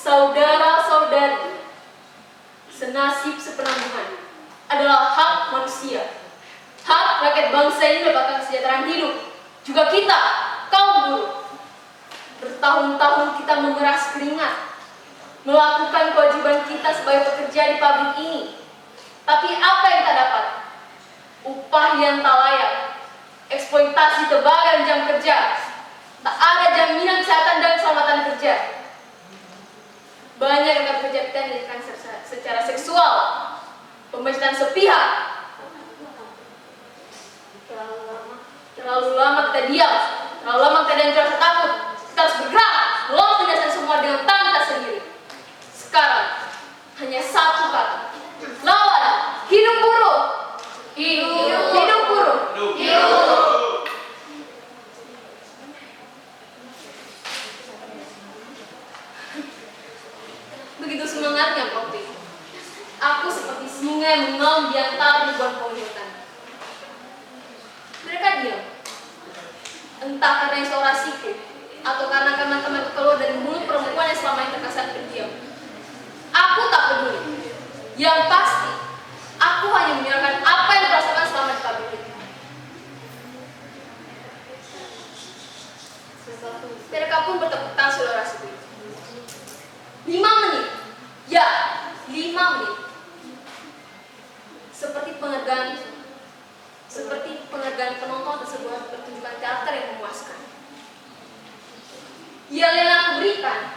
Saudara-saudari, senasib sepenanggungan adalah hak manusia. Hak rakyat bangsa ini mendapatkan kesejahteraan hidup. Juga kita, kaum buruh. Bertahun-tahun kita mengeras keringat, melakukan kewajiban kita sebagai pekerja di pabrik ini. Tapi apa yang kita dapat? Upah yang tak layak, eksploitasi tebagan jam kerja, tak ada jaminan kesehatan dan keselamatan kerja. Banyak rekan kerja kita yang dilakukan secara seksual, pemecatan sepihak. Terlalu lama kita diam, terlalu lama kita diam rasa takut. Kita harus bergerak, melawan penindasan semua dengan tangan kita sendiri. Sekarang hanya satu kata, lawan, hidup buruh, hidup buruh, hidup. Begitu semangatnya kopi. Aku seperti singa yang mengaum di antara ribuan pohon hutan. Mereka diam. Entah karena eksplorasiku, atau karena teman itu keluar dari mulut perempuan yang selama ini terkesan pendiam. Aku tak peduli. Yang pasti, aku hanya menyiarkan apa yang dirasakan selama di pabrik itu. Mereka pun bertepuk tangan eksplorasiku. 5 menit. Ya, 5 menit. Seperti penghargaan penonton atas sebuah pertunjukan teater yang memuaskan. Yang aku berikan,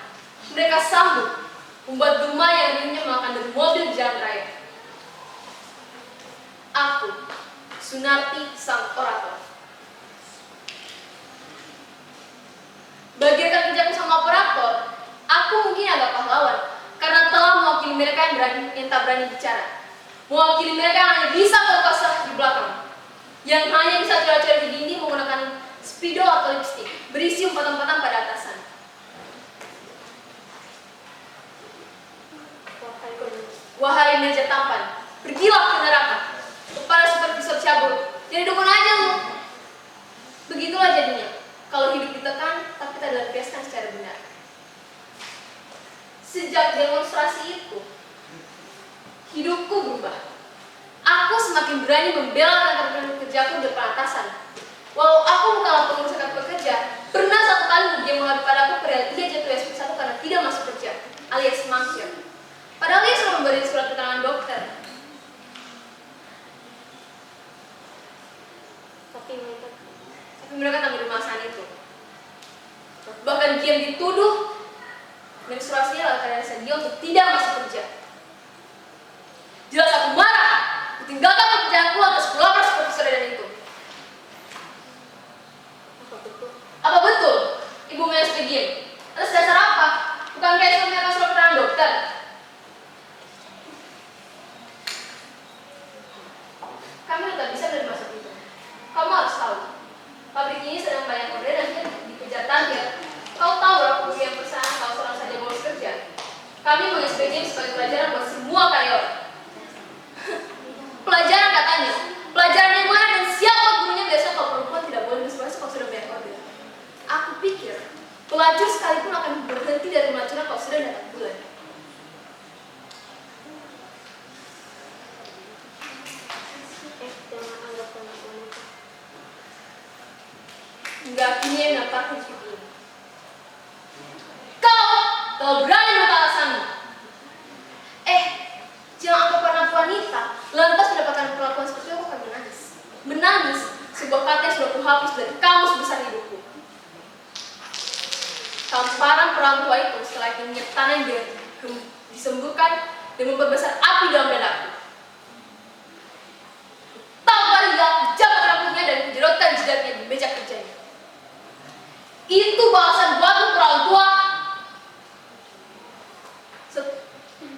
mereka sambut, membuat gema yang ringnya melakukan dari mobil di jalan raya. Aku, Sunarti sang orator. Bagi rekan kerjaku sama operator, aku mungkin agak pahlawan karena telah mewakili mereka yang tak berani bicara. Mewakili mereka yang hanya bisa berkuasa di belakang, yang hanya bisa coret-coret di dinding menggunakan spidol atau lipstik berisi umpatan-umpatan pada atasan. Wahai manajer tampan, pergilah ke neraka. Kepada supervisor cabul, jadi dukun aja lu. Begitulah jadinya, kalau hidup ditekan, tapi tak dilampiaskan secara benar. Sejak demonstrasi itu, hidupku berubah. Aku semakin berani membela rekan-rekan kerjaku di depan atasan. Walau aku bukanlah pengurus rekan pekerja, pernah satu kali dia mengadu padaku perihal dia jatuh SP1 karena tidak masuk kerja, alias mangkir. Padahal dia sudah memberi surat keterangan dokter. Tapi mereka tak menerima masalah itu. Bahkan dia dituduh menstruasinya adalah keadaan dia untuk tidak masuk kerja. Jelas aku marah, tinggalkan pekerjaanku atas pelapor supervisor dan itu. Apa betul? Ibu menyesuaikan? Atas dasar apa? Bukan kayak suami akan surat keterangan dokter. Kami tak bisa menerima seperti itu. Kamu harus tahu, pabrik ini sedang banyak order dan dikejar target. Kau tahu berapa kerugian perusahaan kalau seorang saja bolos kerja? Kami mengekspresinya sebagai pelajaran buat semua karyawan. Pelajaran katanya, pelajaran yang mana dan siapa gurunya biasanya kalau perempuan tidak boleh menstruasi kalau sudah banyak order. Aku pikir, pelacur sekalipun akan berhenti dari pelacuran kalau sudah datang bulan. Enggak kini yang dapat hidup ini. Kau berani minta alasanmu. Jangan anggap anak wanita lantas mendapatkan perlakuan seperti itu akan menangis. Menangis, sebuah kata yang sudah kuhapus dari kamus besar hidupku. Tamparan perang tua itu setelah minyak tanah yang disemburkan dan memperbesar api dalam dadaku. Tampar dia, jabat rambutnya dan kujerotkan jidatnya di meja kerjanya. Itu balasan buatku perang tua.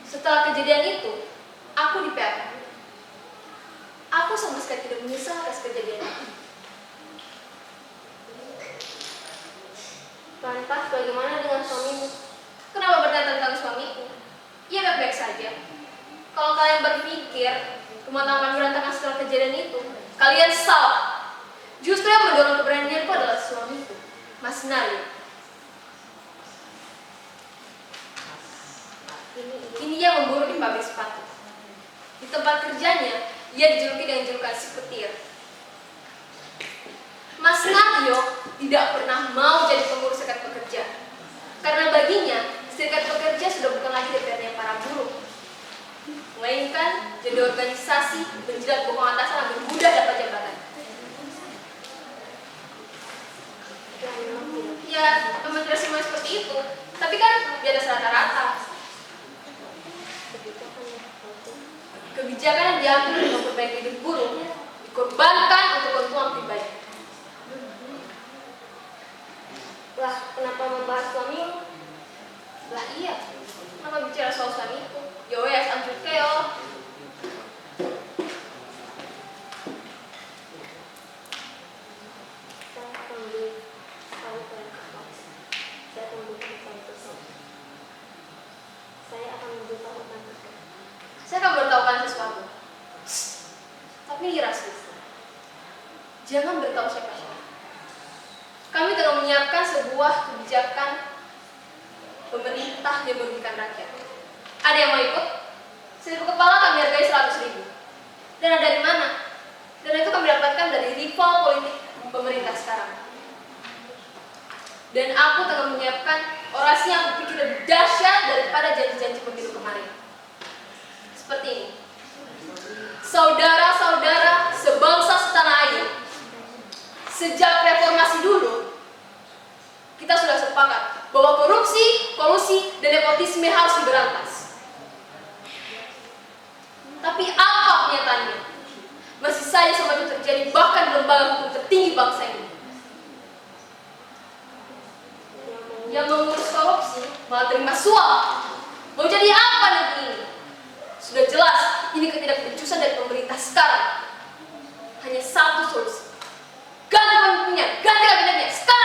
Setelah kejadian itu, aku di PHK. Aku sama sekali tidak menyesal atas kejadian itu. Lantas bagaimana dengan suamimu? Kenapa bertanya tentang suamiku? Ia baik-baik saja. Kalau kalian berpikir rumah tangga berantakan setelah kejadian itu, kalian salah. Justru yang mendorong keberanianku adalah suamiku, Mas Nari. buruh di pabrik sepatu. Di tempat kerjanya, ia dijuluki dengan julukan si petir. Mas Natio tidak pernah mau jadi pengurus serikat pekerja, karena baginya serikat pekerja sudah bukan lagi DPR-nya para buruh, melainkan jadi organisasi menjilat bokong atasan agar mudah dapat jabatan. Ya, memang tidak semua seperti itu, tapi kan di atas rata-rata. Kebijakan yang diambil untuk memperbaiki hidup buruh dikorbankan untuk keuntungan pribadi. Lah, kenapa membahas suamimu? Lah iya, kenapa bicara soal suamiku? Ya wes, lanjut ke yo. Saya akan memberitahu pada kakak. Saya akan memberitahu kakak. Saya akan memberitahu kakak. Saya akan beritahukan sesuatu. Tapi rahasia. Jangan beritahu siapa-siapa. Kami tengah menyiapkan sebuah kebijakan pemerintah yang merugikan rakyat. Ada yang mau ikut? 1.000 kepala kami hargai 100.000. Dan dari mana? Dan itu kami dapatkan dari rival politik pemerintah sekarang. Dan aku tengah menyiapkan orasi yang berpikir lebih dahsyat daripada janji-janji pemilu kemarin. Seperti ini. Saudara-saudara sebangsa setanah air, sejak reformasi dulu, kita sudah sepakat bahwa korupsi, kolusi, dan nepotisme harus diberantas. Tapi apa kenyataannya? Masih saja semua itu terjadi bahkan di lembaga hukum tertinggi bangsa ini. Yang mengurus korupsi malah terima suap. Mau jadi apa negeri ini? Sudah jelas ini ketidakbecusan dari pemerintah sekarang. Hanya satu solusi. Ganti pemimpinnya, ganti kabinetnya sekarang.